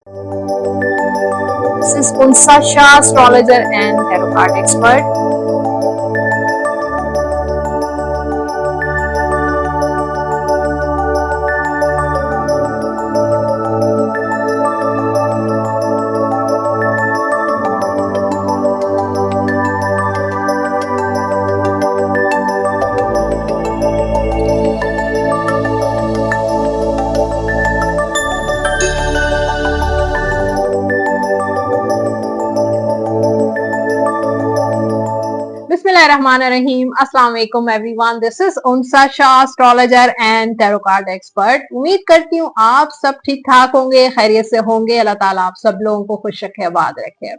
This is Unsa Shah, astrologer and tarot card expert. Bismillahirrahmanirrahim. Assalamu alaikum everyone. This is Unsa Shah, astrologer and tarot card expert. उम्मीद करती हूँ आप सब ठीक ठाक होंगे, खैरियत से होंगे। अल्लाह ताला आप सब लोगों को खुश रखे, आबाद रखे।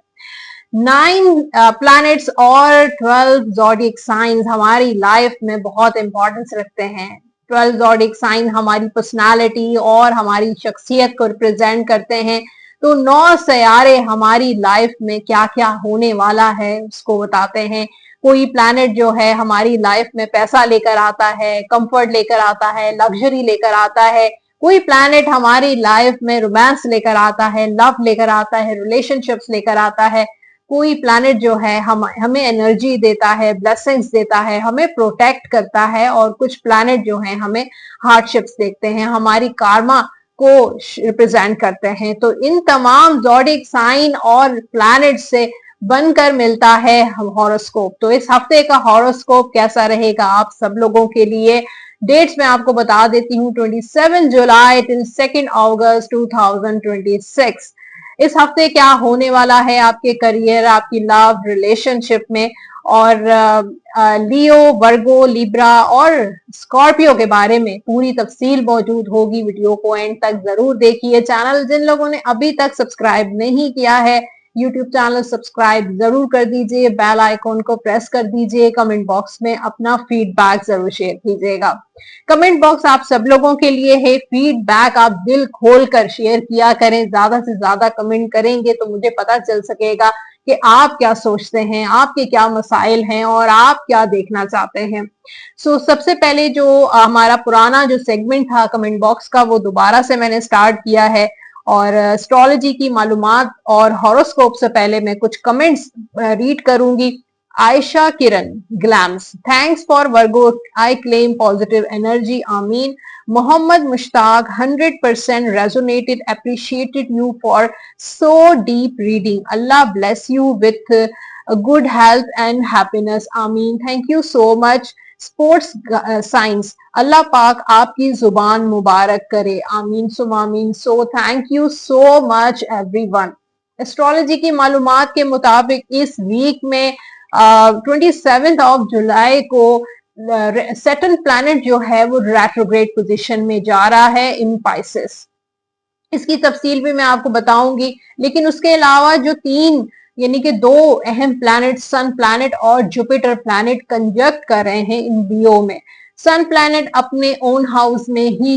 9 प्लैनेट्स और 12 ज़ोडिएक साइंस हमारी लाइफ में बहुत इंपॉर्टेंस रखते हैं। 12 ज़ोडिएक साइन हमारी पर्सनालिटी और हमारी शख्सियत को रिप्रेजेंट करते हैं। तो 9 सयारे हमारी लाइफ में क्या क्या होने वाला है उसको बताते हैं। कोई प्लैनेट जो है हमारी लाइफ में पैसा लेकर आता है, कंफर्ट लेकर आता है, लग्जरी लेकर आता है। कोई प्लैनेट हमारी लाइफ में रोमांस लेकर आता है, लव लेकर आता है, रिलेशनशिप्स लेकर आता है। कोई प्लैनेट जो है हमें एनर्जी देता है, ब्लेसिंग्स देता है, हमें प्रोटेक्ट करता है। और कुछ प्लैनेट जो है हमें हार्डशिप्स देखते हैं, हमारी कार्मा को रिप्रेजेंट करते हैं। तो इन तमाम ज़ोडिएक साइन और प्लैनेट से बनकर मिलता है हॉरोस्कोप। तो इस हफ्ते का हॉरोस्कोप कैसा रहेगा आप सब लोगों के लिए, डेट्स मैं आपको बता देती हूँ। 27 जुलाई till 2 अगस्त 2026 इस हफ्ते क्या होने वाला है आपके करियर, आपकी लव, रिलेशनशिप में। और लियो, वर्गो, लिब्रा और स्कॉर्पियो के बारे में पूरी तफसील मौजूद होगी। वीडियो को एंड तक जरूर देखिए। चैनल जिन लोगों ने अभी तक सब्सक्राइब नहीं किया है, यूट्यूब चैनल सब्सक्राइब जरूर कर दीजिए, बेल आइकॉन को प्रेस कर दीजिए। कमेंट बॉक्स में अपना फीडबैक जरूर शेयर कीजिएगा। कमेंट बॉक्स आप सब लोगों के लिए है, फीडबैक आप दिल खोल कर शेयर किया करें। ज्यादा से ज्यादा कमेंट करेंगे तो मुझे पता चल सकेगा कि आप क्या सोचते हैं, आपके क्या मसाइल हैं और आप क्या देखना चाहते हैं। सबसे पहले जो हमारा पुराना जो सेगमेंट था कमेंट बॉक्स का, वो दोबारा से मैंने स्टार्ट किया है। और एस्ट्रोलॉजी की मालूमात और हॉरोस्कोप से पहले मैं कुछ कमेंट्स रीड करूंगी। Ayesha Kiran glams, thanks for Virgo, I claim positive energy, आमीन। Mohammad Mushtaq, 100% resonated, appreciated you for so deep reading, Allah bless you with good health and happiness, आमीन। Thank you so much. Sports science, Allah पाक आपकी जुबान मुबारक करे, आमीन सुम आमीन। So thank you so much everyone. Astrology की मालूमात के मुताबिक इस वीक में 27 ऑफ जुलाई को सैटर्न प्लैनेट जो है वो रेट्रोग्रेड पोजीशन में जा रहा है इन पाइसेस। इसकी तफसील भी मैं आपको बताऊंगी। लेकिन उसके अलावा जो 3 यानी कि 2 अहम प्लैनेट, सन प्लैनेट और जुपिटर प्लैनेट कंजक्ट कर रहे हैं इन लियो में। सन प्लैनेट अपने ओन हाउस में ही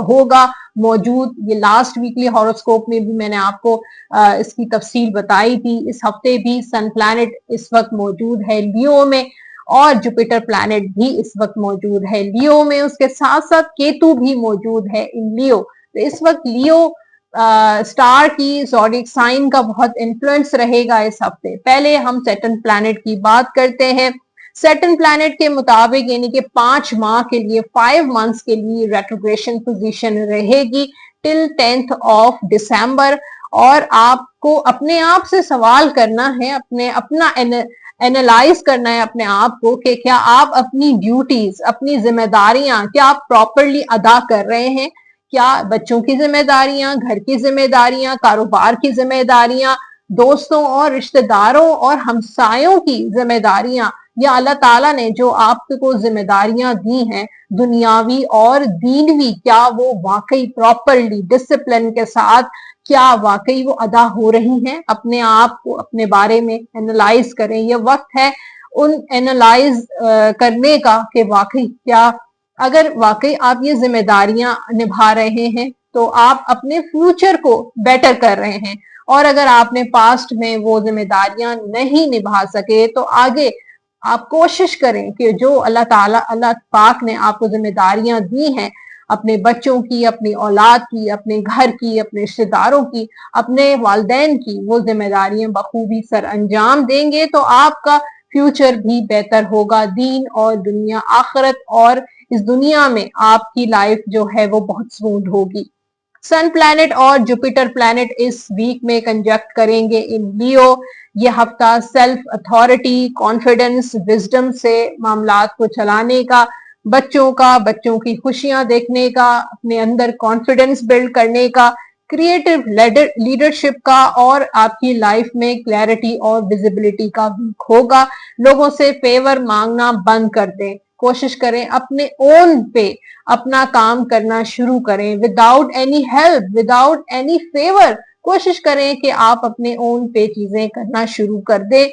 होगा मौजूद। ये लास्ट वीकली हॉरोस्कोप में भी मैंने आपको इसकी तफसील बताई थी। इस हफ्ते भी सन प्लैनेट इस वक्त मौजूद है लियो में और जुपिटर प्लैनेट भी इस वक्त मौजूद है लियो में। उसके साथ साथ केतु भी मौजूद है इन लियो। तो इस वक्त लियो स्टार की ज़ोडिएक साइन का बहुत इन्फ्लुएंस रहेगा इस हफ्ते। पहले हम सैटर्न प्लैनेट की बात करते हैं। सैटर्न प्लैनेट के मुताबिक यानी कि 5 माह के लिए, 5 मंथ्स के लिए रेट्रोग्रेशन पोजीशन रहेगी टिल 10th ऑफ दिसंबर। और आपको अपने आप से सवाल करना है, अपना एनालाइज करना है अपने आप को कि क्या आप अपनी ड्यूटीज, अपनी जिम्मेदारियां क्या आप प्रॉपरली अदा कर रहे हैं। क्या बच्चों की जिम्मेदारियां, घर की जिम्मेदारियां, कारोबार की जिम्मेदारियां, दोस्तों और रिश्तेदारों और हमसायों की जिम्मेदारियां, या अल्लाह ताला ने जो आपको जिम्मेदारियां दी हैं दुनियावी और दीनवी, क्या वो वाकई प्रॉपरली डिसिप्लिन के साथ क्या वाकई वो अदा हो रही हैं। अपने आप को अपने बारे में एनालाइज करें। ये वक्त है उन एनालाइज करने का कि वाकई क्या, अगर वाकई आप ये जिम्मेदारियां निभा रहे हैं तो आप अपने फ्यूचर को बेटर कर रहे हैं। और अगर आपने पास्ट में वो जिम्मेदारियां नहीं निभा सके तो आगे आप कोशिश करें कि जो अल्लाह ताला, अल्लाह पाक ने आपको जिम्मेदारियां दी हैं अपने बच्चों की, अपनी औलाद की, अपने घर की, अपने रिश्तेदारों की, अपने वालिदैन की वो जिम्मेदारियां बखूबी सर अंजाम देंगे तो आपका फ्यूचर भी बेहतर होगा, दीन और दुनिया आखिरत, और इस दुनिया में आपकी लाइफ जो है वो बहुत स्मूथ होगी। सन प्लैनेट और जुपिटर प्लैनेट इस वीक में कंजक्ट करेंगे इन लियो। ये हफ्ता सेल्फ अथॉरिटी, कॉन्फिडेंस, विजडम से मामलात को चलाने का, बच्चों की खुशियां देखने का, अपने अंदर कॉन्फिडेंस बिल्ड करने का, क्रिएटिव लीडरशिप का, और आपकी लाइफ में क्लैरिटी और विजिबिलिटी का वीक होगा। लोगों से फेवर मांगना बंद कर दें, कोशिश करें अपने ओन पे अपना काम करना शुरू करें, without any help, without any favour. कोशिश करें कि आप अपने ओन पे चीजें करना शुरू कर दें।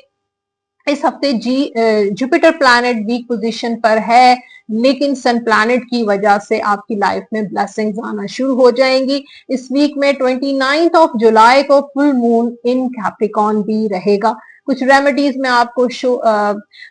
इस हफ्ते जुपिटर प्लैनेट वीक पोजीशन पर है, लेकिन सन प्लैनेट की वजह से आपकी लाइफ में ब्लेसिंग्स आना शुरू हो जाएंगी। इस वीक में 29 ऑफ जुलाई को फुल मून इन कैप्रिकॉर्न भी रहेगा। कुछ रेमेडीज मैं आपको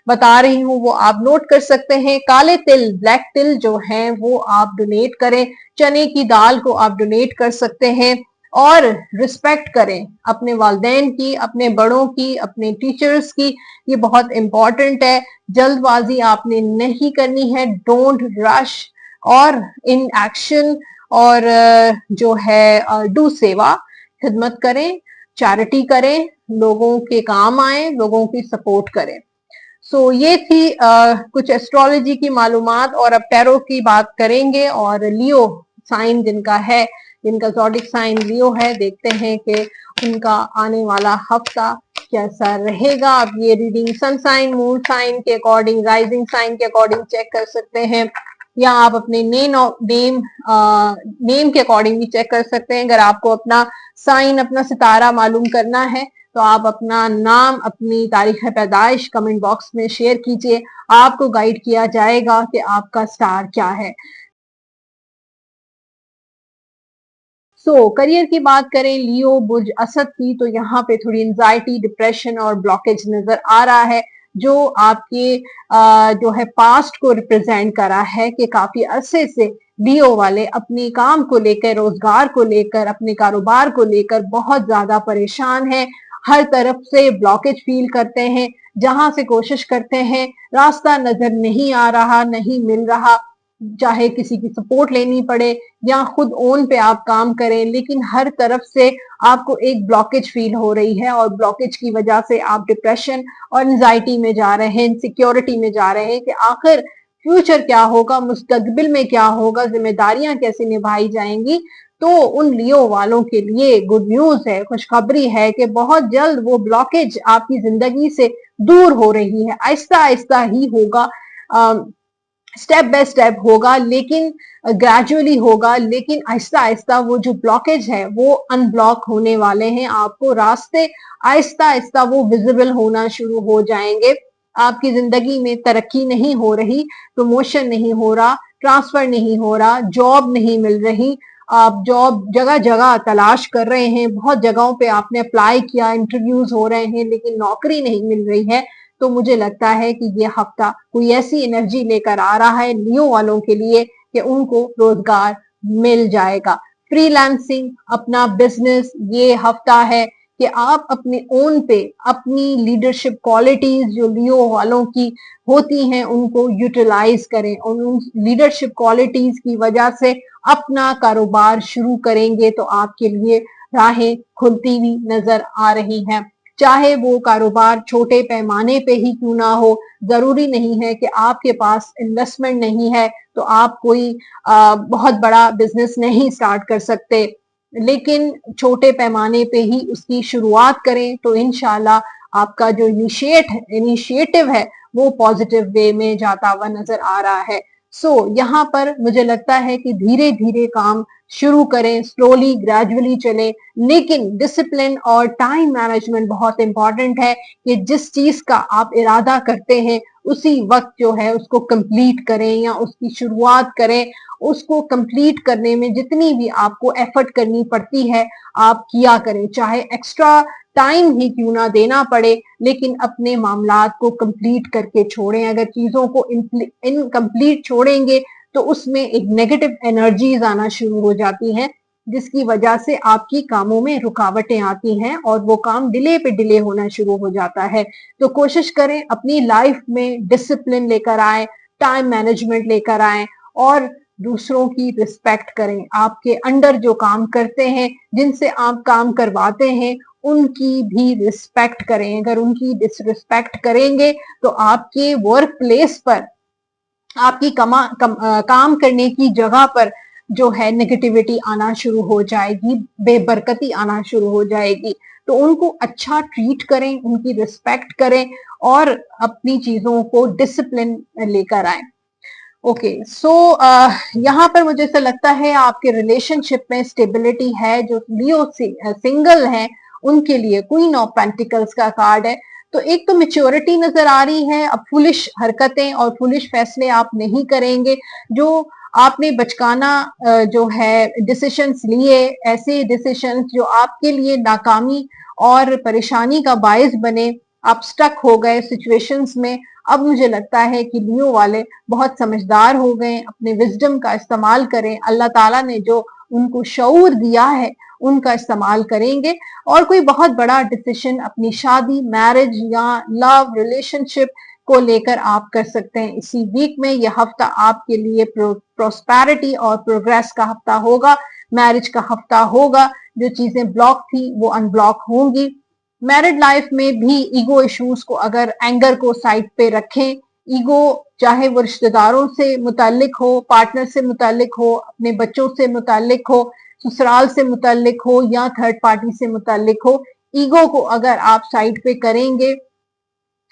बता रही हूँ, वो आप नोट कर सकते हैं। काले तिल, ब्लैक तिल जो हैं वो आप डोनेट करें। चने की दाल को आप डोनेट कर सकते हैं। और रिस्पेक्ट करें अपने वालिदैन की, अपने बड़ों की, अपने टीचर्स की, ये बहुत इंपॉर्टेंट है। जल्दबाजी आपने नहीं करनी है, डोंट रश, और इन एक्शन, और जो है डू सेवा, खिदमत करें, चैरिटी करें, लोगों के काम आए, लोगों की सपोर्ट करें। सो ये थी कुछ एस्ट्रोलॉजी की मालूमात, और अब टैरो की बात करेंगे। और लियो साइन जिनका है, जिनका ज़ोडिक साइन लियो है, देखते हैं कि उनका आने वाला हफ्ता कैसा रहेगा। आप ये reading sun sign, moon sign के अकॉर्डिंग, राइजिंग साइन के अकॉर्डिंग चेक कर सकते हैं, या आप अपने नेम के अकॉर्डिंग भी चेक कर सकते हैं। अगर आपको अपना साइन, अपना सितारा मालूम करना है तो आप अपना नाम, अपनी तारीख पैदाइश कमेंट बॉक्स में शेयर कीजिए, आपको गाइड किया जाएगा कि आपका स्टार क्या है। करियर की बात करें लियो बुर्ज असद की, तो यहाँ पे थोड़ी एंजाइटी, डिप्रेशन और ब्लॉकेज नजर आ रहा है, जो आपके जो है पास्ट को रिप्रेजेंट करा है कि काफी अरसे से लियो वाले अपने काम को लेकर, रोजगार को लेकर, अपने कारोबार को लेकर बहुत ज्यादा परेशान हैं। हर तरफ से ब्लॉकेज फील करते हैं, जहां से कोशिश करते हैं रास्ता नजर नहीं आ रहा, नहीं मिल रहा, चाहे किसी की सपोर्ट लेनी पड़े या खुद ओन पे आप काम करें, लेकिन हर तरफ से आपको एक ब्लॉकेज फील हो रही है, और ब्लॉकेज की वजह से आप डिप्रेशन और एंजाइटी में जा रहे हैं, इनसिक्योरिटी में जा रहे हैं कि आखिर फ्यूचर क्या होगा, मुस्तकबिल में क्या होगा, जिम्मेदारियां कैसे निभाई जाएंगी। तो उन लियो वालों के लिए गुड न्यूज है, खुशखबरी है कि बहुत जल्द वो ब्लॉकेज आपकी जिंदगी से दूर हो रही है। आहिस्ता आहिस्ता ही होगा, स्टेप बाय स्टेप होगा, लेकिन ग्रेजुअली होगा, लेकिन आहिस्ता आहिस्ता वो जो ब्लॉकेज है वो अनब्लॉक होने वाले हैं। आपको रास्ते आहिस्ता आहिस्ता वो विजिबल होना शुरू हो जाएंगे। आपकी जिंदगी में तरक्की नहीं हो रही, प्रमोशन नहीं हो रहा, ट्रांसफर नहीं हो रहा, जॉब नहीं मिल रही, आप जॉब जगह जगह तलाश कर रहे हैं, बहुत जगहों पे आपने अप्लाई किया, इंटरव्यूज हो रहे हैं, लेकिन नौकरी नहीं मिल रही है। तो मुझे लगता है कि ये हफ्ता कोई ऐसी एनर्जी लेकर आ रहा है लियो वालों के लिए कि उनको रोजगार मिल जाएगा। फ्रीलांसिंग, अपना बिजनेस, ये हफ्ता है कि आप अपने ओन पे अपनी लीडरशिप क्वालिटीज जो लियो वालों की होती हैं उनको यूटिलाइज करें, और उन लीडरशिप क्वालिटीज की वजह से अपना कारोबार शुरू करेंगे तो आपके लिए राहें खुलती हुई नजर आ रही हैं। चाहे वो कारोबार छोटे पैमाने पे ही क्यों ना हो, जरूरी नहीं है कि आपके पास इन्वेस्टमेंट नहीं है तो आप कोई बहुत बड़ा बिजनेस नहीं स्टार्ट कर सकते, लेकिन छोटे पैमाने पे ही उसकी शुरुआत करें तो इंशाल्लाह आपका जो इनिशिएटिव है वो पॉजिटिव वे में जाता हुआ नजर आ रहा है। यहाँ पर मुझे लगता है कि धीरे धीरे काम शुरू करें, स्लोली ग्रेजुअली चलें, लेकिन डिसिप्लिन और टाइम मैनेजमेंट बहुत इंपॉर्टेंट है कि जिस चीज का आप इरादा करते हैं उसी वक्त जो है उसको कंप्लीट करें या उसकी शुरुआत करें। उसको कंप्लीट करने में जितनी भी आपको एफर्ट करनी पड़ती है आप किया करें, चाहे एक्स्ट्रा टाइम ही क्यों ना देना पड़े, लेकिन अपने मामलात को कंप्लीट करके छोड़ें। अगर चीजों को इनकम्प्लीट छोड़ेंगे तो उसमें एक नेगेटिव एनर्जीज आना शुरू हो जाती हैं, जिसकी वजह से आपकी कामों में रुकावटें आती हैं और वो काम डिले पे डिले होना शुरू हो जाता है। तो कोशिश करें अपनी लाइफ में डिसिप्लिन लेकर आए, टाइम मैनेजमेंट लेकर आए और दूसरों की रिस्पेक्ट करें। आपके अंडर जो काम करते हैं, जिनसे आप काम करवाते हैं, उनकी भी रिस्पेक्ट करें। अगर उनकी डिसरिस्पेक्ट करेंगे तो आपके वर्क प्लेस पर, आपकी काम करने की जगह पर जो है नेगेटिविटी आना शुरू हो जाएगी, बेबरकती आना शुरू हो जाएगी। तो उनको अच्छा ट्रीट करें, उनकी रिस्पेक्ट करें और अपनी चीजों को डिसिप्लिन लेकर आए। ओके, सो यहाँ पर मुझे ऐसा लगता है आपके रिलेशनशिप में स्टेबिलिटी है। जो लियो सिंगल है उनके लिए क्वीन ऑफ पेंटिकल्स का कार्ड है। तो एक तो मेच्योरिटी नजर आ रही है, अब फुलिश हरकतें और फुलिश फैसले आप नहीं करेंगे। जो आपने बचकाना जो है डिसीशंस लिए, ऐसे डिसीशंस जो आपके लिए नाकामी और परेशानी का बायस बने, आप स्टक हो गए सिचुएशंस में। अब मुझे लगता है कि लियो वाले बहुत समझदार हो गए, अपने विजडम का इस्तेमाल करें। अल्लाह ताला ने जो उनको शऊर दिया है उनका इस्तेमाल करेंगे और कोई बहुत बड़ा डिसीजन अपनी शादी, मैरिज या लव रिलेशनशिप को लेकर आप कर सकते हैं इसी वीक में। यह हफ्ता आपके लिए प्रोस्पेरिटी और प्रोग्रेस का हफ्ता होगा, मैरिज का हफ्ता होगा। जो चीजें ब्लॉक थी वो अनब्लॉक होंगी। मैरिड लाइफ में भी ईगो इश्यूज को, अगर एंगर को साइड पे रखें, ईगो चाहे वो रिश्तेदारों से मुतालिक हो, पार्टनर से मुतालिक हो, अपने बच्चों से मुतालिक हो, ससुराल से मुतालिक हो या थर्ड पार्टी से मुतालिक हो, ईगो को अगर आप साइड पे करेंगे,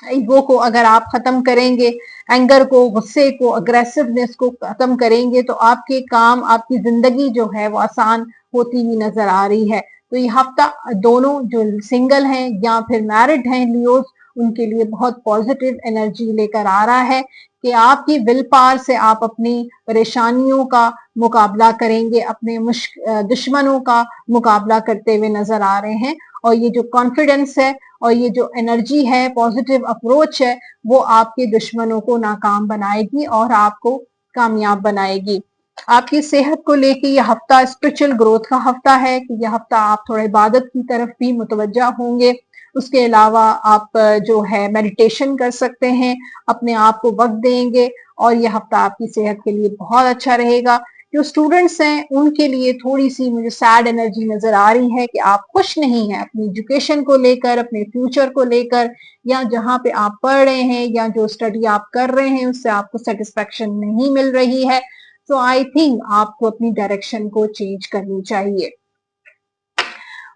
ईगो को अगर आप खत्म करेंगे, एंगर को, गुस्से को, अग्रेसिवनेस को खत्म करेंगे, तो आपके काम, आपकी जिंदगी जो है वो आसान होती हुई नजर आ रही है। तो ये हफ्ता दोनों जो सिंगल हैं या फिर मैरिड हैं लियोस, उनके लिए बहुत पॉजिटिव एनर्जी लेकर आ रहा है कि आपकी विल पावर से आप अपनी परेशानियों का मुकाबला करेंगे, अपने दुश्मनों का मुकाबला करते हुए नजर आ रहे हैं। और ये जो कॉन्फिडेंस है और ये जो एनर्जी है, पॉजिटिव अप्रोच है, वो आपके दुश्मनों को नाकाम बनाएगी और आपको कामयाब बनाएगी। आपकी सेहत को लेके ये हफ्ता स्पिरिचुअल ग्रोथ का हफ्ता है कि यह हफ्ता आप थोड़ा इबादत की तरफ भी मुतवज्जा होंगे। उसके अलावा आप जो है मेडिटेशन कर सकते हैं, अपने आप को वक्त देंगे और यह हफ्ता आपकी सेहत के लिए बहुत अच्छा रहेगा। जो स्टूडेंट्स हैं उनके लिए थोड़ी सी मुझे सैड एनर्जी नजर आ रही है कि आप खुश नहीं हैं अपनी एजुकेशन को लेकर, अपने फ्यूचर को लेकर, या जहाँ पे आप पढ़ रहे हैं या जो स्टडी आप कर रहे हैं उससे आपको सेटिस्फेक्शन नहीं मिल रही है। तो आई थिंक आपको अपनी डायरेक्शन को चेंज करनी चाहिए।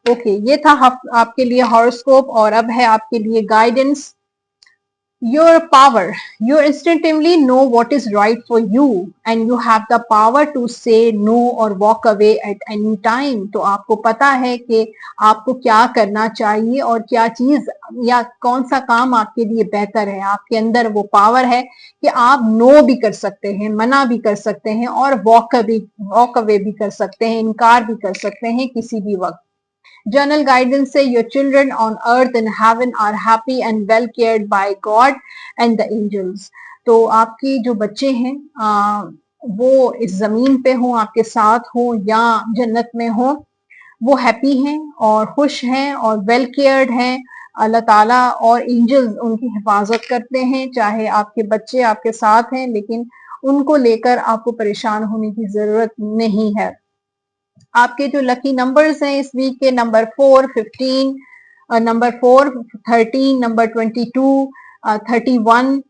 ओके, ये था आपके लिए हॉरोस्कोप और अब है आपके लिए guidance. Your power. You instinctively know what is right for you and you have the power to say no or walk away at any time. तो आपको पता है कि आपको क्या करना चाहिए और क्या चीज या कौन सा काम आपके लिए बेहतर है। आपके अंदर वो पावर है कि आप नो भी कर सकते हैं, मना भी कर सकते हैं और वॉक अवे भी कर सकते हैं, इनकार भी कर सकते हैं किसी भी वक्त। Journal guidance say your children on earth and heaven are happy and well cared by God and the angels. तो आपकी जो बच्चे हैं वो इस जमीन पे हो, आपके साथ हो या जन्नत में हो, वो हैप्पी हैं और खुश हैं और वेल केयर्ड हैं। अल्लाह ताला और एंजल्स उनकी हिफाजत करते हैं। चाहे आपके बच्चे आपके साथ हैं लेकिन उनको लेकर आपको परेशान होने की जरूरत नहीं है। आपके जो लकी नंबर्स हैं इस वीक के, नंबर 4, 15, नंबर 4, 13, नंबर 22, 31,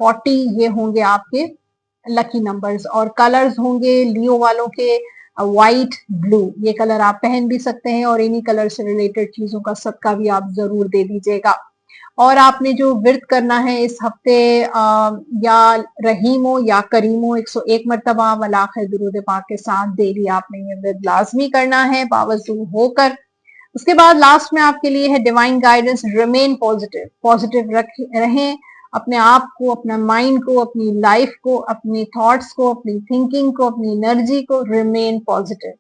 40, ये होंगे आपके लकी नंबर्स। और कलर्स होंगे लियो वालों के व्हाइट, ब्लू, ये कलर आप पहन भी सकते हैं और इन्हीं कलर से रिलेटेड चीजों का सदका भी आप जरूर दे दीजिएगा। और आपने जो विर्द करना है इस हफ्ते, या रहीमो या करीमो 101 मरतबा वलाखिर दुरूद पाक के साथ डेली आपने ये विर्द लाजमी करना है बावजूद होकर। उसके बाद लास्ट में आपके लिए है divine guidance. Remain positive, positive रहें, अपने आप को, अपना माइंड को, अपनी लाइफ को, अपनी थॉट्स को, अपनी थिंकिंग को, अपनी एनर्जी को, रिमेन पॉजिटिव।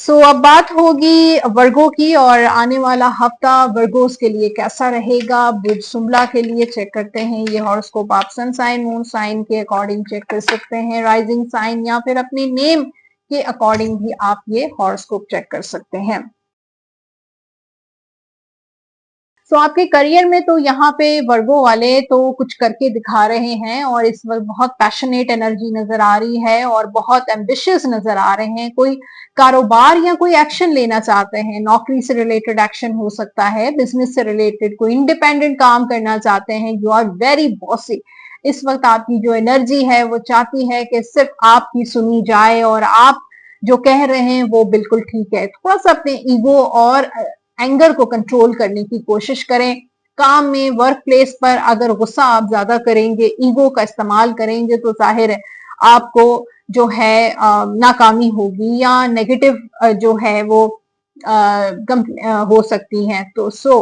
अब बात होगी वर्गो की, और आने वाला हफ्ता वर्गोस के लिए कैसा रहेगा। बुध शुम्ला के लिए चेक करते हैं ये हॉरोस्कोप। आप सन साइन मून साइन के अकॉर्डिंग चेक कर सकते हैं, राइजिंग साइन या फिर अपने नेम के अकॉर्डिंग भी आप ये हॉरोस्कोप चेक कर सकते हैं। आपके करियर में तो यहाँ पे वर्गो वाले तो कुछ करके दिखा रहे हैं, और इस वक्त बहुत पैशनेट एनर्जी नजर आ रही है और बहुत एम्बिशियस नजर आ रहे हैं। कोई कारोबार या कोई एक्शन लेना चाहते हैं, नौकरी से रिलेटेड एक्शन हो सकता है, बिजनेस से रिलेटेड कोई इंडिपेंडेंट काम करना चाहते हैं। You are very bossy. इस वक्त आपकी जो एनर्जी है वो चाहती है कि सिर्फ आपकी सुनी जाए और आप जो कह रहे हैं वो बिल्कुल ठीक है। थोड़ा सा अपने ईगो और एंगर को कंट्रोल करने की कोशिश करें। काम में, वर्क प्लेस पर अगर गुस्सा आप ज्यादा करेंगे, ईगो का इस्तेमाल करेंगे, तो जाहिर है आपको जो है नाकामी होगी या नेगेटिव जो है वो हो सकती है। तो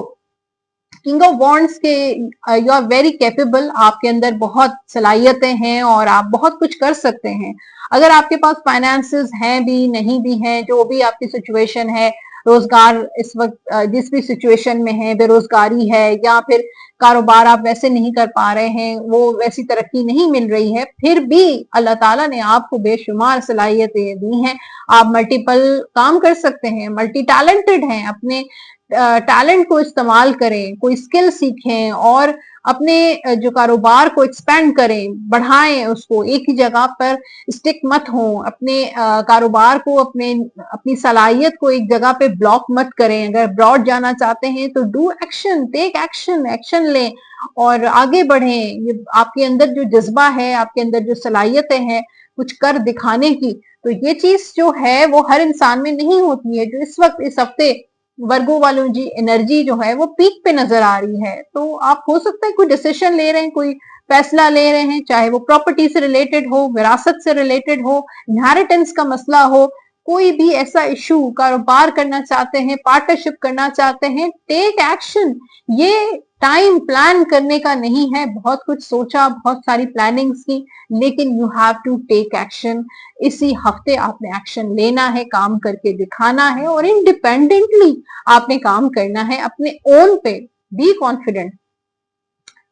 किंग ऑफ वॉन्ड्स के यू आर वेरी कैपेबल, आपके अंदर बहुत सलाहियतें हैं और आप बहुत कुछ कर सकते हैं। अगर आपके पास फाइनेंसेस हैं भी नहीं भी हैं, जो भी आपकी सिचुएशन है, रोजगार इस वक्त जिस भी सिचुएशन में है, बेरोजगारी है या फिर कारोबार आप वैसे नहीं कर पा रहे हैं, वो वैसी तरक्की नहीं मिल रही है, फिर भी अल्लाह ताला ने आपको बेशुमार सलाहियतें दी हैं। आप मल्टीपल काम कर सकते हैं, मल्टी टैलेंटेड हैं। अपने टैलेंट को इस्तेमाल करें, कोई स्किल सीखें और अपने जो कारोबार को एक्सपेंड करें, बढ़ाएं उसको, एक ही जगह पर स्टिक मत हो। अपने कारोबार को, अपनी सलाहियत को एक जगह पे ब्लॉक मत करें। अगर ब्रॉड जाना चाहते हैं तो do action, take action, action लें और आगे बढ़ें। ये आपके अंदर जो जज्बा है, आपके अंदर जो सलाहियतें हैं कुछ कर दिखाने की, तो ये चीज जो है वो हर इंसान में नहीं होती है। जो इस वक्त इस हफ्ते वर्गो वालों जी एनर्जी जो है वो पीक पे नजर आ रही है। तो आप हो सकता है कोई डिसीजन ले रहे हैं, कोई फैसला ले रहे हैं, चाहे वो प्रॉपर्टी से रिलेटेड हो, विरासत से रिलेटेड हो, इनहेरिटेंस का मसला हो, कोई भी ऐसा इशू, कारोबार करना चाहते हैं, पार्टनरशिप करना चाहते हैं, टेक एक्शन। ये टाइम प्लान करने का नहीं है। बहुत कुछ सोचा, बहुत सारी प्लानिंग्स की, लेकिन you have to take action. इसी हफ्ते आपने एक्शन लेना है, काम करके दिखाना है और इंडिपेंडेंटली आपने काम करना है अपने ओन पे। Be confident.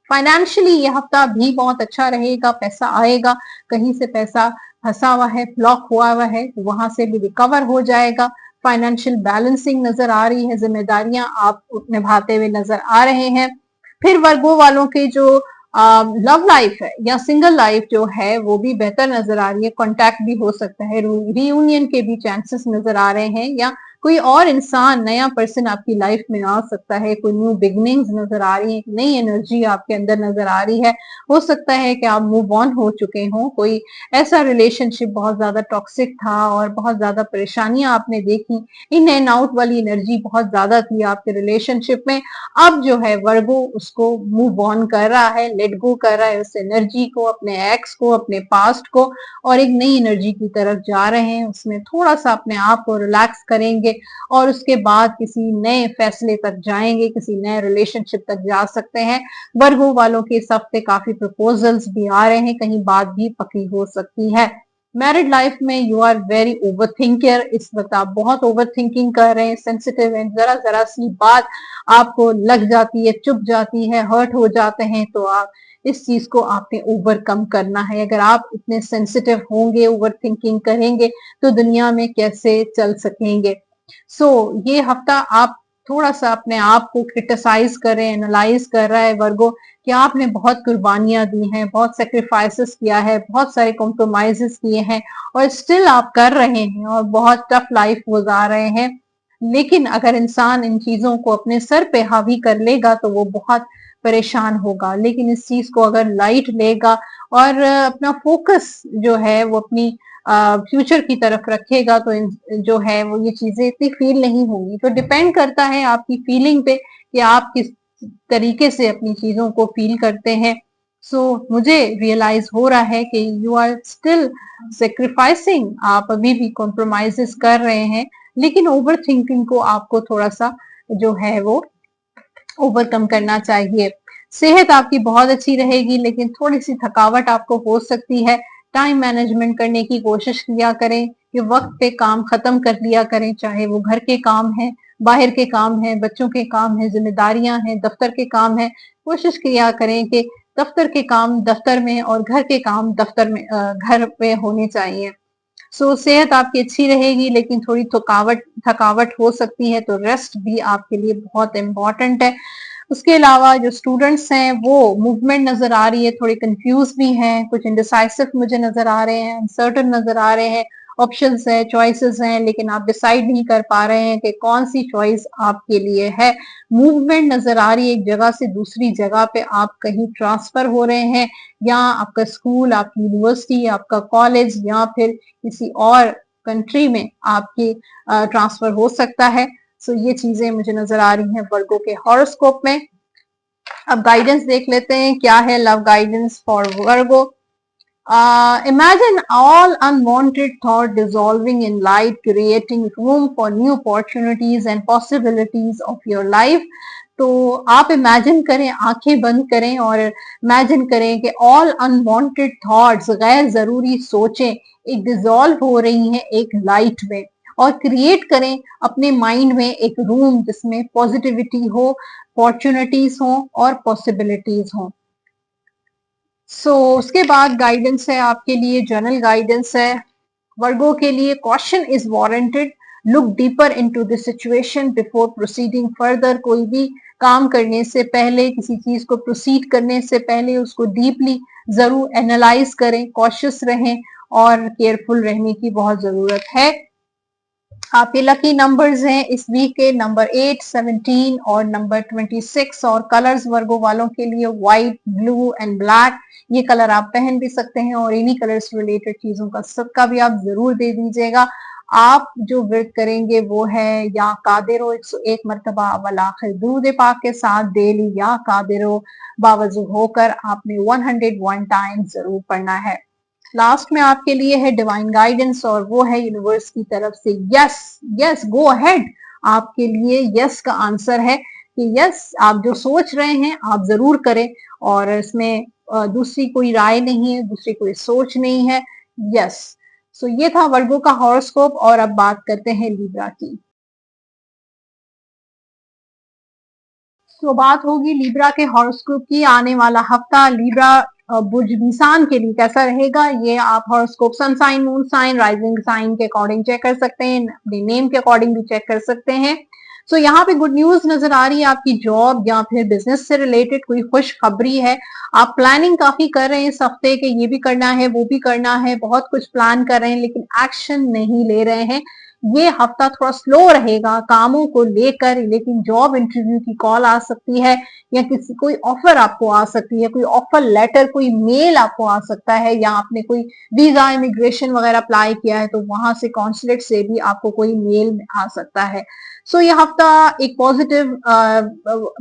फाइनेंशियली ये हफ्ता भी बहुत अच्छा रहेगा, पैसा आएगा। कहीं से पैसा फंसा हुआ है, ब्लॉक हुआ हुआ है, तो वहां से भी रिकवर हो जाएगा। फाइनेंशियल बैलेंसिंग नजर आ रही है, जिम्मेदारियां आप निभाते हुए नजर आ रहे हैं। फिर वर्गो वालों के जो लव लाइफ है या सिंगल लाइफ जो है वो भी बेहतर नजर आ रही है। कॉन्टैक्ट भी हो सकता है, रीयूनियन के भी चांसेस नजर आ रहे हैं, या कोई और इंसान, नया पर्सन आपकी लाइफ में आ सकता है। कोई न्यू बिगनिंग्स नजर आ रही है, नई एनर्जी आपके अंदर नजर आ रही है। हो सकता है कि आप मूव ऑन हो चुके हो, कोई ऐसा रिलेशनशिप बहुत ज्यादा टॉक्सिक था और बहुत ज्यादा परेशानियां आपने देखी, इन एंड आउट वाली एनर्जी बहुत ज्यादा थी आपके रिलेशनशिप में। अब जो है वर्गो उसको मूव ऑन कर रहा है, लेट गो कर रहा है उस एनर्जी को, अपने एक्स को, अपने पास्ट को, और एक नई एनर्जी की तरफ जा रहे हैं। उसमें थोड़ा सा अपने आप को रिलैक्स करेंगे और उसके बाद किसी नए फैसले तक जाएंगे, किसी नए रिलेशनशिप तक जा सकते हैं। वर्गो वालों के इस हफ्ते काफी प्रपोजल्स भी आ रहे हैं, कहीं बात भी पक्की हो सकती है। मैरिड लाइफ में you are very overthinker. इस वक्त आप बहुत ओवर थिंकिंग कर रहे हैं, सेंसिटिव हैं। जरा जरा सी बात आपको लग जाती है, चुप जाती है, हर्ट हो जाते हैं, तो आप इस चीज को आपने ओवरकम करना है। अगर आप इतने सेंसिटिव होंगे, ओवर थिंकिंग करेंगे, तो दुनिया में कैसे चल सकेंगे। ये हफ्ता आप थोड़ा सा अपने आप को क्रिटिसाइज करें, एनालाइज कर रहा है वर्गो कि आपने बहुत कुर्बानियां दी हैं, बहुत सेक्रीफाइसेस किया है, बहुत सारे कॉम्प्रोमाइजेस किए हैं और स्टिल आप कर रहे हैं और बहुत टफ लाइफ गुजार रहे हैं। लेकिन अगर इंसान इन चीजों को अपने सर पे हावी कर लेगा तो वो बहुत परेशान होगा। लेकिन इस चीज को अगर लाइट लेगा और अपना फोकस जो है वो अपनी फ्यूचर की तरफ रखेगा, तो जो है वो ये चीजें इतनी फील नहीं होंगी। तो डिपेंड करता है आपकी फीलिंग पे कि आप किस तरीके से अपनी चीजों को फील करते हैं। मुझे रियलाइज हो रहा है कि यू आर स्टिल सेक्रीफाइसिंग, आप अभी भी कॉम्प्रोमाइजेस कर रहे हैं, लेकिन ओवर थिंकिंग को आपको थोड़ा सा जो है वो ओवरकम करना चाहिए। सेहत आपकी बहुत अच्छी रहेगी, लेकिन थोड़ी सी थकावट आपको हो सकती है। टाइम मैनेजमेंट करने की कोशिश किया करें, कि वक्त पे काम खत्म कर लिया करें, चाहे वो घर के काम है, बाहर के काम है, बच्चों के काम है, जिम्मेदारियां हैं, दफ्तर के काम है। कोशिश किया करें कि दफ्तर के काम दफ्तर में और घर के काम दफ्तर में घर में होने चाहिए। सेहत आपकी अच्छी रहेगी, लेकिन थोड़ी थकावट थकावट हो सकती है, तो रेस्ट भी आपके लिए बहुत इंपॉर्टेंट है। उसके अलावा जो स्टूडेंट्स हैं वो मूवमेंट नजर आ रही है, थोड़े कंफ्यूज भी हैं, कुछ इंडिसाइसिव मुझे नजर आ रहे हैं, अनसर्टन नजर आ रहे हैं, ऑप्शंस है, चॉइसेस हैं, लेकिन आप डिसाइड नहीं कर पा रहे हैं कि कौन सी चॉइस आपके लिए है। मूवमेंट नजर आ रही है, एक जगह से दूसरी जगह पे आप कहीं ट्रांसफर हो रहे हैं, या आपका स्कूल, आपकी यूनिवर्सिटी, आपका कॉलेज, या फिर किसी और कंट्री में आपकी ट्रांसफर हो सकता है। ये चीजें मुझे नजर आ रही हैं वर्गों के हॉरोस्कोप में। अब गाइडेंस देख लेते हैं, क्या है love guidance for Virgo. Imagine all unwanted thought dissolving in light, creating room for new opportunities and possibilities of your life. तो आप इमेजिन करें, आंखें बंद करें और इमेजिन करें कि ऑल अनवांटेड थॉट्स, गैर जरूरी सोचें एक डिजॉल्व हो रही हैं एक लाइट में, और क्रिएट करें अपने माइंड में एक रूम जिसमें पॉजिटिविटी हो, अपॉर्चुनिटीज हो और पॉसिबिलिटीज हो। उसके बाद गाइडेंस है आपके लिए, जनरल गाइडेंस है वर्गों के लिए। Question is warranted, look deeper into the situation before proceeding further. कोई भी काम करने से पहले, किसी चीज को प्रोसीड करने से पहले उसको डीपली जरूर एनालाइज करें, कॉशियस रहें और केयरफुल रहने की बहुत जरूरत है। आपके लकी नंबर्स हैं इस वीक के नंबर 8, 17 और नंबर 26, और कलर्स वर्गो वालों के लिए व्हाइट, ब्लू एंड ब्लैक। ये कलर आप पहन भी सकते हैं और इन्हीं कलर से रिलेटेड चीजों का सदका भी आप जरूर दे दीजिएगा। आप जो व्रत करेंगे वो है या कादिरो 101 मरतबा अव्वल आखिर दुरूद पाक के साथ डेली, या कादिरो बावजू होकर आपने 101 टाइम्स जरूर पढ़ना है। लास्ट में आपके लिए है डिवाइन गाइडेंस, और वो है यूनिवर्स की तरफ से यस, यस गो अहेड। आपके लिए यस का आंसर है कि यस, आप जो सोच रहे हैं आप जरूर करें, और इसमें दूसरी कोई राय नहीं है, दूसरी कोई सोच नहीं है, यस। ये था वर्गो का हॉरोस्कोप, और अब बात करते हैं लिब्रा की। बात होगी लिब्रा के हॉरोस्कोप की। आने वाला हफ्ता लिब्रा बुर्ज निसान के लिए कैसा रहेगा, ये आप horoscope sun sign, moon sign, rising sign के अकॉर्डिंग चेक कर सकते हैं, अपने नेम के अकॉर्डिंग भी चेक कर सकते हैं। यहाँ पे गुड न्यूज नजर आ रही है, आपकी जॉब या फिर बिजनेस से रिलेटेड कोई खुश खबरी है। आप प्लानिंग काफी कर रहे हैं इस हफ्ते के, ये भी करना है वो भी करना है, बहुत कुछ प्लान कर रहे हैं लेकिन एक्शन नहीं ले रहे हैं। ये हफ्ता थोड़ा स्लो रहेगा कामों को लेकर, लेकिन जॉब इंटरव्यू की कॉल आ सकती है, या किसी कोई ऑफर आपको आ सकती है, कोई ऑफर लेटर, कोई मेल आपको आ सकता है, या आपने कोई वीजा इमिग्रेशन वगैरह अप्लाई किया है तो वहां से कॉन्सुलेट से भी आपको कोई मेल आ सकता है। ये हफ्ता एक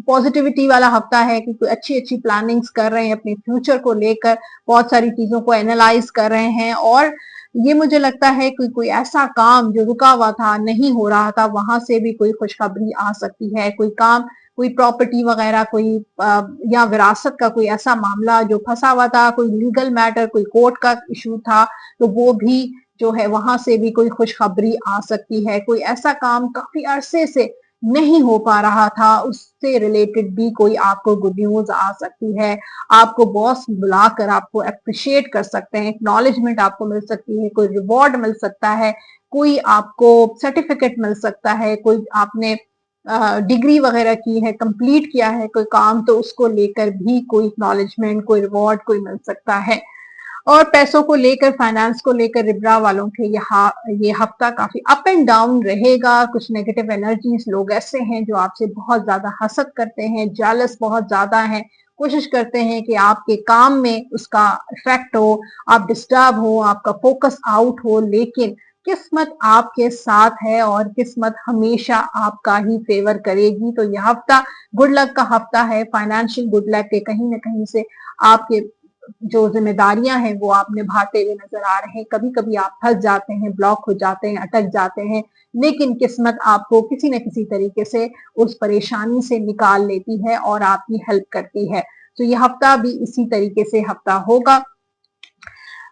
पॉजिटिविटी वाला हफ्ता है कि कोई अच्छी अच्छी प्लानिंग्स कर रहे हैं अपने फ्यूचर को लेकर, बहुत सारी चीजों को एनालाइज कर रहे हैं, और ये मुझे लगता है कि कोई ऐसा काम जो रुका हुआ था, नहीं हो रहा था, वहां से भी कोई खुशखबरी आ सकती है। कोई काम, कोई प्रॉपर्टी वगैरह, कोई या विरासत का कोई ऐसा मामला जो फंसा हुआ था, कोई लीगल मैटर, कोई कोर्ट का इशू था, तो वो भी जो है वहां से भी कोई खुशखबरी आ सकती है। कोई ऐसा काम काफी अरसे से नहीं हो पा रहा था, उससे रिलेटेड भी कोई आपको गुड न्यूज आ सकती है। आपको बॉस बुलाकर आपको अप्रिशिएट कर सकते हैं, एक्नॉलेजमेंट आपको मिल सकती है, कोई रिवॉर्ड मिल सकता है, कोई आपको सर्टिफिकेट मिल सकता है, कोई आपने डिग्री वगैरह की है, कंप्लीट किया है कोई काम, तो उसको लेकर भी कोई एक्नॉलेजमेंट, कोई रिवॉर्ड कोई मिल सकता है। और पैसों को लेकर, फाइनेंस को लेकर लिब्रा वालों के ये हफ्ता काफी अप एंड डाउन रहेगा। कुछ नेगेटिव एनर्जीज, लोग ऐसे हैं जो आपसे बहुत ज्यादा हसद करते हैं, जालस बहुत ज्यादा है, कोशिश करते हैं कि आपके काम में उसका इफेक्ट हो, आप डिस्टर्ब हो, आपका फोकस आउट हो, लेकिन किस्मत आपके साथ है और किस्मत हमेशा आपका ही फेवर करेगी। तो यह हफ्ता गुड लक का हफ्ता है, फाइनेंशियल गुड लक के कहीं ना कहीं से आपके जो जिम्मेदारियां हैं वो आप निभाते हुए नजर आ रहे हैं। कभी कभी आप फंस जाते हैं, ब्लॉक हो जाते हैं, अटक जाते हैं, लेकिन किस्मत आपको किसी न किसी तरीके से उस परेशानी से निकाल लेती है और आपकी हेल्प करती है। तो ये हफ्ता भी इसी तरीके से हफ्ता होगा।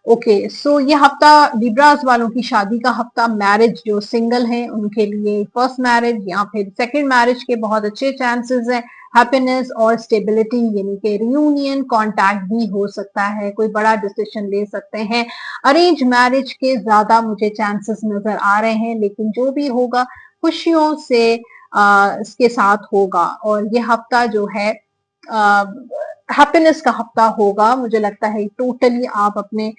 ओके, सो ये हफ्ता लिब्रास वालों की शादी का हफ्ता, मैरिज जो सिंगल हैं उनके लिए फर्स्ट मैरिज या फिर सेकंड मैरिज के बहुत अच्छे चांसेस हैं। हैप्पीनेस और स्टेबिलिटी यानी कि रियूनियन, कांटेक्ट भी हो सकता है, कोई बड़ा डिसीजन ले सकते हैं। अरेंज मैरिज के ज्यादा मुझे चांसेस नजर आ रहे हैं, लेकिन जो भी होगा खुशियों से इसके साथ होगा। और ये हफ्ता जो है हैप्पीनेस का हफ्ता होगा। मुझे लगता है टोटली आप अपने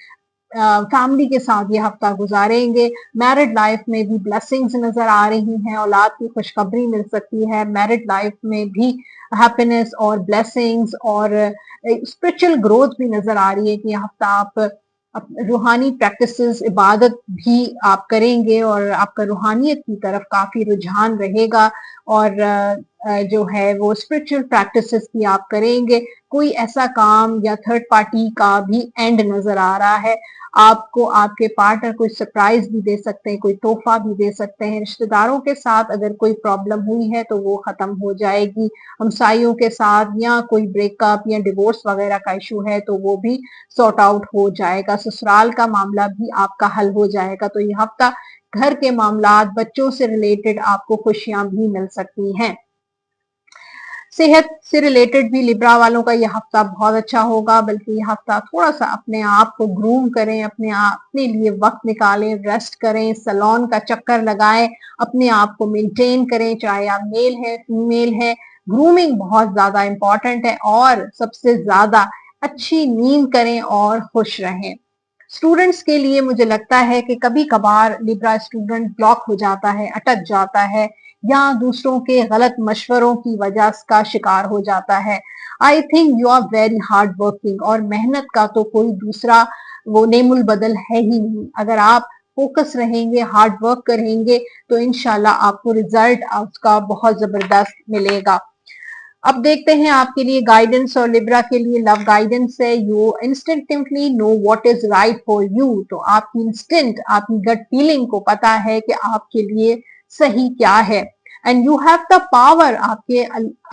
फैमिली के साथ ये हफ्ता गुजारेंगे। मैरिड लाइफ में भी ब्लेसिंग्स नजर आ रही हैं, औलाद की खुशखबरी मिल सकती है। मैरिड लाइफ में भी हैप्पीनेस और ब्लेसिंग्स और स्पिरिचुअल ग्रोथ भी नजर आ रही है कि ये हफ्ता आप रूहानी प्रैक्टिसेस, इबादत भी आप करेंगे और आपका रूहानियत की तरफ काफी रुझान रहेगा। और जो है वो स्पिरिचुअल प्रैक्टिसेस भी आप करेंगे। कोई ऐसा काम या थर्ड पार्टी का भी एंड नजर आ रहा है। आपको आपके पार्टनर कोई सरप्राइज भी दे सकते हैं, कोई तोहफा भी दे सकते हैं। रिश्तेदारों के साथ अगर कोई प्रॉब्लम हुई है तो वो खत्म हो जाएगी। हमसाइयों के साथ या कोई ब्रेकअप या डिवोर्स वगैरह का इशू है तो वो भी सॉर्ट आउट हो जाएगा। ससुराल का मामला भी आपका हल हो जाएगा। तो ये हफ्ता घर के मामलात, बच्चों से रिलेटेड आपको खुशियां भी मिल सकती हैं। सेहत से रिलेटेड भी लिब्रा वालों का यह हफ्ता बहुत अच्छा होगा, बल्कि यह हफ्ता थोड़ा सा अपने आप को ग्रूम करें, अपने लिए वक्त निकालें, रेस्ट करें, सैलून का चक्कर लगाएं, अपने आप को मेंटेन करें, चाहे आप मेल है फीमेल है। ग्रूमिंग बहुत ज्यादा इंपॉर्टेंट है और सबसे ज्यादा अच्छी नींद करें और खुश रहें। स्टूडेंट्स के लिए मुझे लगता है कि कभी कभार लिब्रा स्टूडेंट ब्लॉक हो जाता है, अटक जाता है या दूसरों के गलत मशवरों की वजह का शिकार हो जाता है। I think you are very hardworking, और मेहनत का तो कोई दूसरा वो नेमुल बदल है ही नहीं। अगर आप फोकस रहेंगे, हार्ड वर्क करेंगे तो इंशाल्लाह आपको रिजल्ट उसका बहुत जबरदस्त मिलेगा। अब देखते हैं आपके लिए गाइडेंस, और लिब्रा के लिए लव गाइडेंस है। You instinctively know what is right for you. तो आपकी इंस्टिंक्ट, आपकी गट फीलिंग को पता है कि आपके लिए सही क्या है। And you have the power, आपके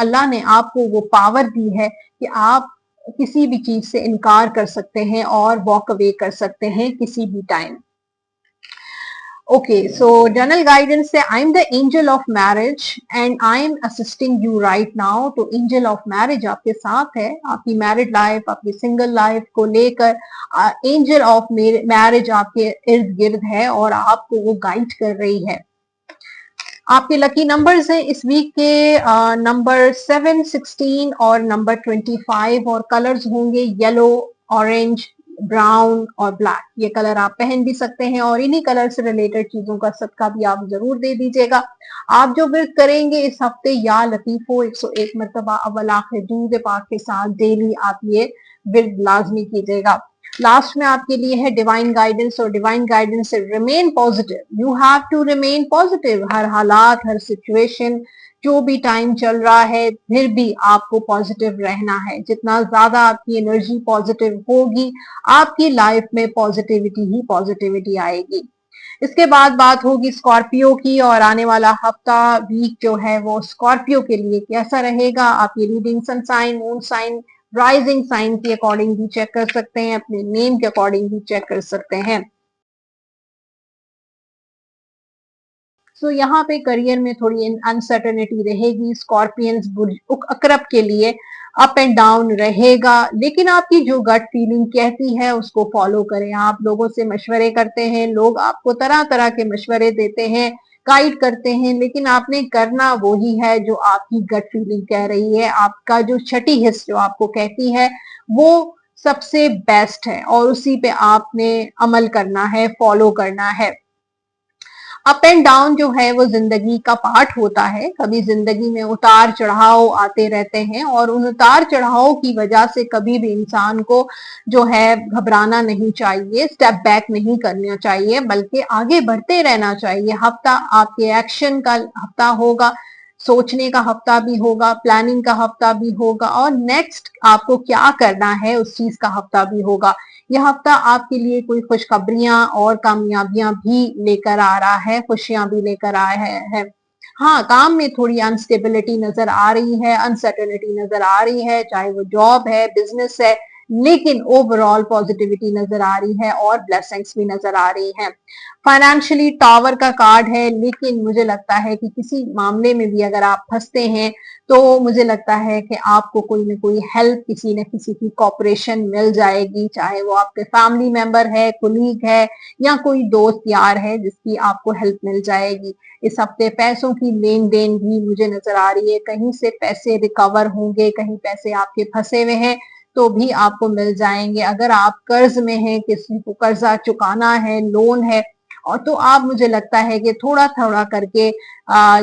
अल्लाह ने आपको वो पावर दी है कि आप किसी भी चीज से इनकार कर सकते हैं और वॉक अवे कर सकते हैं किसी भी time. Okay, so general guidance say I'm the angel of marriage and I'm assisting you right now. तो angel of marriage आपके साथ है, आपकी मैरिड लाइफ, आपकी सिंगल लाइफ को लेकर angel of marriage आपके इर्द गिर्द है और आपको वो गाइड कर रही है। आपके लकी नंबर्स हैं इस वीक के नंबर 7, 16 और नंबर 25, और कलर्स होंगे येलो, ऑरेंज, ब्राउन और ब्लैक। ये कलर आप पहन भी सकते हैं और इन्हीं कलर से रिलेटेड चीजों का सदका भी आप जरूर दे दीजिएगा। आप जो विर्द करेंगे इस हफ्ते, या लतीफो 101 मरतबा अव्वल आखिर दूध पाक के साथ डेली आप ये विर्द लाजमी कीजिएगा। लास्ट में आपके लिए है डिवाइन गाइडेंस, और डिवाइन गाइडेंस से remain positive. You have to remain positive. हर हालात, हर सिचुएशन, जो भी टाइम चल रहा है, फिर भी आपको पॉजिटिव रहना है। जितना ज्यादा आपकी एनर्जी पॉजिटिव होगी, आपकी लाइफ में पॉजिटिविटी ही पॉजिटिविटी आएगी। इसके बाद बात होगी स्कॉर्पियो की, और आने वाला हफ्ता वीक जो है वो स्कॉर्पियो के लिए कैसा रहेगा। आप ये reading sun sign, moon sign, rising sign के अकॉर्डिंग भी चेक कर सकते हैं, अपने नेम के अकॉर्डिंग भी चेक कर सकते हैं। सो यहाँ पे करियर में थोड़ी अनसर्टेनिटी रहेगी। स्कॉर्पियंस अकरब के लिए अप एंड डाउन रहेगा, लेकिन आपकी जो गट फीलिंग कहती है उसको फॉलो करें। आप लोगों से मशवरे करते हैं, लोग आपको तरह तरह के मशवरे देते हैं, गाइड करते हैं, लेकिन आपने करना वही है जो आपकी गट फीलिंग कह रही है। आपका जो छठी हिस्स जो आपको कहती है वो सबसे बेस्ट है और उसी पे आपने अमल करना है, फॉलो करना है। अप एंड डाउन जो है वो जिंदगी का पार्ट होता है। कभी जिंदगी में उतार चढ़ाव आते रहते हैं और उन उतार चढ़ाव की वजह से कभी भी इंसान को जो है घबराना नहीं चाहिए, स्टेप बैक नहीं करना चाहिए, बल्कि आगे बढ़ते रहना चाहिए। हफ्ता आपके एक्शन का हफ्ता होगा, सोचने का हफ्ता भी होगा, प्लानिंग का हफ्ता भी होगा, और नेक्स्ट आपको क्या करना है उस चीज का हफ्ता भी होगा। यह हफ्ता आपके लिए कोई खुशखबरियां और कामयाबियां भी लेकर आ रहा है, खुशियां भी लेकर आया है। हाँ, काम में थोड़ी अनस्टेबिलिटी नजर आ रही है, अनसर्टेनिटी नजर आ रही है, चाहे वो जॉब है, बिजनेस है लेकिन ओवरऑल पॉजिटिविटी नजर आ रही है और ब्लेसिंग्स भी नजर आ रही हैं। फाइनेंशियली टावर का कार्ड है, लेकिन मुझे लगता है कि किसी मामले में भी अगर आप फंसते हैं तो मुझे लगता है कि आपको कोई ना कोई हेल्प, किसी न किसी की कॉपरेशन मिल जाएगी, चाहे वो आपके फैमिली मेंबर है, कुलीग है या कोई दोस्त यार है जिसकी आपको हेल्प मिल जाएगी। इस हफ्ते पैसों की लेन देन भी मुझे नजर आ रही है, कहीं से पैसे रिकवर होंगे, कहीं पैसे आपके फंसे हुए हैं तो भी आपको मिल जाएंगे। अगर आप कर्ज में हैं, किसी को कर्जा चुकाना है, लोन है, और तो आप मुझे लगता है कि थोड़ा थोड़ा करके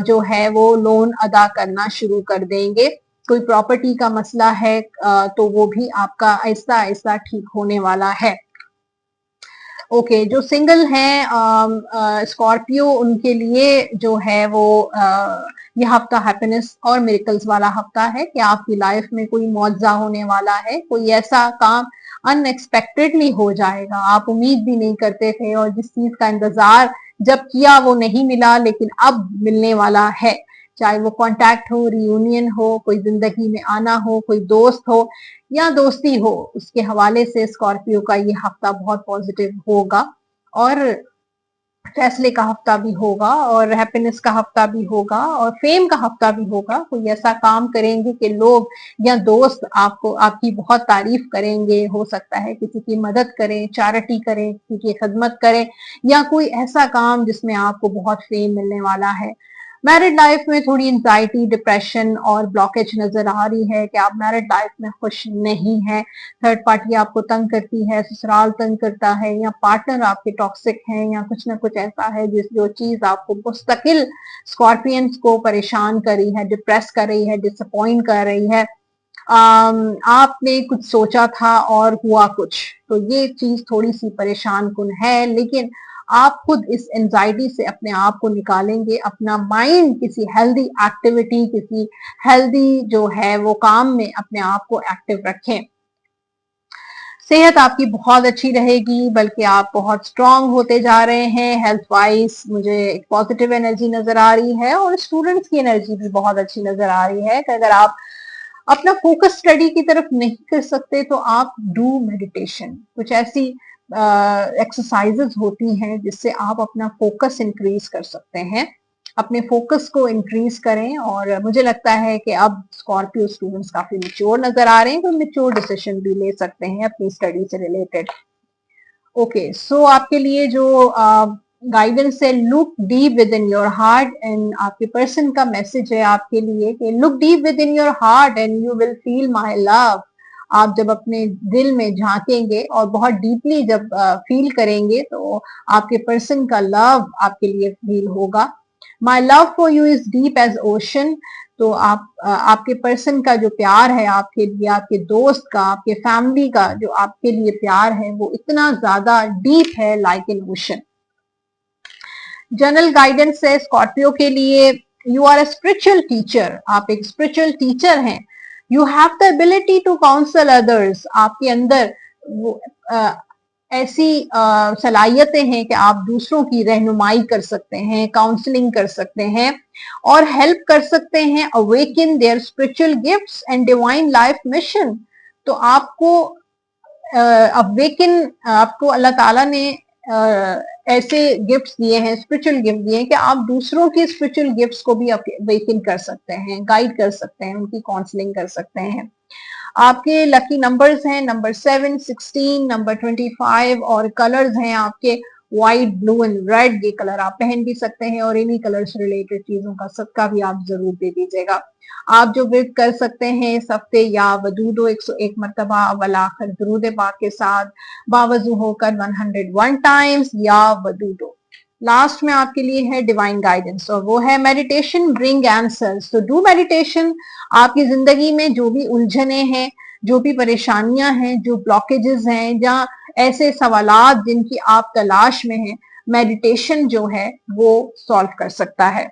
जो है वो लोन अदा करना शुरू कर देंगे। कोई प्रॉपर्टी का मसला है तो वो भी आपका आहिस्ता आहिस्ता ठीक होने वाला है। ओके, जो सिंगल हैं स्कॉर्पियो, उनके लिए जो है वो ये हफ्ता हैप्पीनेस और मिरेकल्स वाला हफ्ता है कि आपकी लाइफ में कोई मौजा होने वाला है, कोई ऐसा काम अनएक्सपेक्टेडली हो जाएगा, आप उम्मीद भी नहीं करते थे और जिस चीज का इंतजार जब किया वो नहीं मिला, लेकिन अब मिलने वाला है। चाहे वो कांटेक्ट हो, रियूनियन हो, कोई जिंदगी में आना हो, कोई दोस्त हो या दोस्ती हो, उसके हवाले से स्कॉर्पियो का ये हफ्ता बहुत पॉजिटिव होगा और फैसले का हफ्ता भी होगा और हैप्पीनेस का हफ्ता भी होगा और फेम का हफ्ता भी होगा। कोई ऐसा काम करेंगे कि लोग या दोस्त आपको, आपकी बहुत तारीफ करेंगे, हो सकता है किसी की मदद करें, चैरिटी करें, किसी की खिदमत करें या कोई ऐसा काम जिसमें आपको बहुत फेम मिलने वाला है। मैरिड लाइफ में थोड़ी एंजाइटी, डिप्रेशन और ब्लॉकेज नजर आ रही है कि आप मैरिड लाइफ में खुश नहीं है, थर्ड पार्टी आपको तंग करती है, ससुराल तंग करता है या पार्टनर आपके टॉक्सिक हैं या कुछ ना कुछ ऐसा है जो चीज आपको मुस्तकिल स्कॉर्पियंस को परेशान कर रही है, डिप्रेस कर रही है, डिसअपॉइंट कर रही है। आपने कुछ सोचा था और हुआ कुछ, तो ये चीज थोड़ी सी परेशान कुन है, लेकिन आप खुद इस एंजाइटी से अपने आप को निकालेंगे। अपना माइंड किसी हेल्दी एक्टिविटी, किसी हेल्दी जो है वो काम में अपने आप को एक्टिव रखें। सेहत आपकी बहुत अच्छी रहेगी, बल्कि आप बहुत स्ट्रांग होते जा रहे हैं हेल्थ वाइज। मुझे एक पॉजिटिव एनर्जी नजर आ रही है और स्टूडेंट्स की एनर्जी भी बहुत अच्छी नजर आ रही है कि अगर आप अपना फोकस स्टडी की तरफ नहीं कर सकते तो आप डू मेडिटेशन। कुछ ऐसी एक्सरसाइजेस होती हैं जिससे आप अपना फोकस इंक्रीज कर सकते हैं, अपने फोकस को इंक्रीज करें। और मुझे लगता है कि अब स्कॉर्पियो स्टूडेंट्स काफी मेच्योर नजर आ रहे हैं, तो मेच्योर डिसीजन भी ले सकते हैं अपनी स्टडी से रिलेटेड। ओके, सो आपके लिए जो गाइडेंस है, look deep with in your heart, and आपके पर्सन का मैसेज है आपके लिए कि look deep with in your heart and you will feel my love. आप जब अपने दिल में झांकेंगे और बहुत डीपली जब फील करेंगे तो आपके पर्सन का लव आपके लिए फील होगा। My love for you is deep as ocean. तो आपके पर्सन का जो प्यार है आपके लिए, आपके दोस्त का, आपके फैमिली का जो आपके लिए प्यार है वो इतना ज्यादा डीप है, like an ocean. General guidance है स्कॉर्पियो के लिए, you are a spiritual teacher. आप एक स्पिरिचुअल टीचर हैं। You have the ability to counsel others. आपके अंदर वो ऐसी सलाहियतें हैं कि आप दूसरों की रहनुमाई कर सकते हैं, काउंसलिंग कर सकते हैं और हेल्प कर सकते हैं awaken their spiritual gifts and divine life mission. तो आपको अवेकन, आपको अल्लाह ताला ने ऐसे गिफ्ट्स दिए हैं, स्पिरिचुअल गिफ्ट दिए हैं कि आप दूसरों की स्पिरिचुअल गिफ्ट्स को भी अवेकन कर सकते हैं, गाइड कर सकते हैं, उनकी काउंसलिंग कर सकते हैं। आपके लकी नंबर्स हैं नंबर 7, 16, नंबर 25 और कलर्स हैं आपके व्हाइट, ब्लू एंड रेड। ये कलर आप पहन भी सकते हैं और इन्हीं कलर से रिलेटेड चीजों का सदका भी आप जरूर दे दीजिएगा। आप जो विद कर सकते हैं इस हफ्ते, या वदूदो 101 मरतबा अव्वल आखिर दुरूद पाक के साथ बावजू होकर 101 टाइम्स, या वदूदो। लास्ट में आपके लिए है डिवाइन गाइडेंस और वो है मेडिटेशन ब्रिंग आंसर्स। तो डू मेडिटेशन। आपकी जिंदगी में जो भी उलझने हैं, जो भी परेशानियां हैं, जो ब्लॉकेजेस हैं या ऐसे सवालात जिनकी आप तलाश में हैं, मेडिटेशन जो है वो सॉल्व कर सकता है।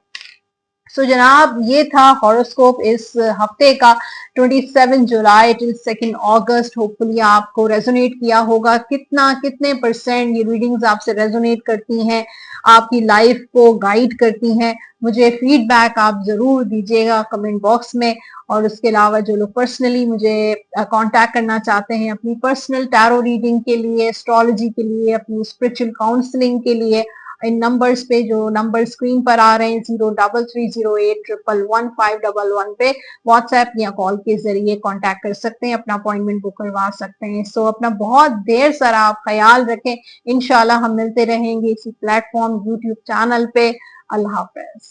सो जनाब, ये था हॉरोस्कोप इस हफ्ते का 27 जुलाई टिल 2 अगस्त। होपफुली आपको रेजोनेट किया होगा। कितने परसेंट ये रीडिंग्स आपसे रेजोनेट करती हैं, आपकी लाइफ को गाइड करती हैं। मुझे फीडबैक आप जरूर दीजिएगा कमेंट बॉक्स में। और उसके अलावा जो लोग पर्सनली मुझे कांटेक्ट करना चाहते हैं अपनी पर्सनल टैरो रीडिंग के लिए, एस्ट्रोलॉजी के लिए, अपनी स्पिरिचुअल काउंसलिंग के लिए, इन नंबर्स पे, जो नंबर स्क्रीन पर आ रहे हैं 033081111511 पे व्हाट्सएप या कॉल के जरिए कांटेक्ट कर सकते हैं, अपना अपॉइंटमेंट बुक करवा सकते हैं। सो अपना बहुत देर सारा आप ख्याल रखें। इंशाल्लाह हम मिलते रहेंगे इसी प्लेटफॉर्म यूट्यूब चैनल पे। अल्लाह हाफिज।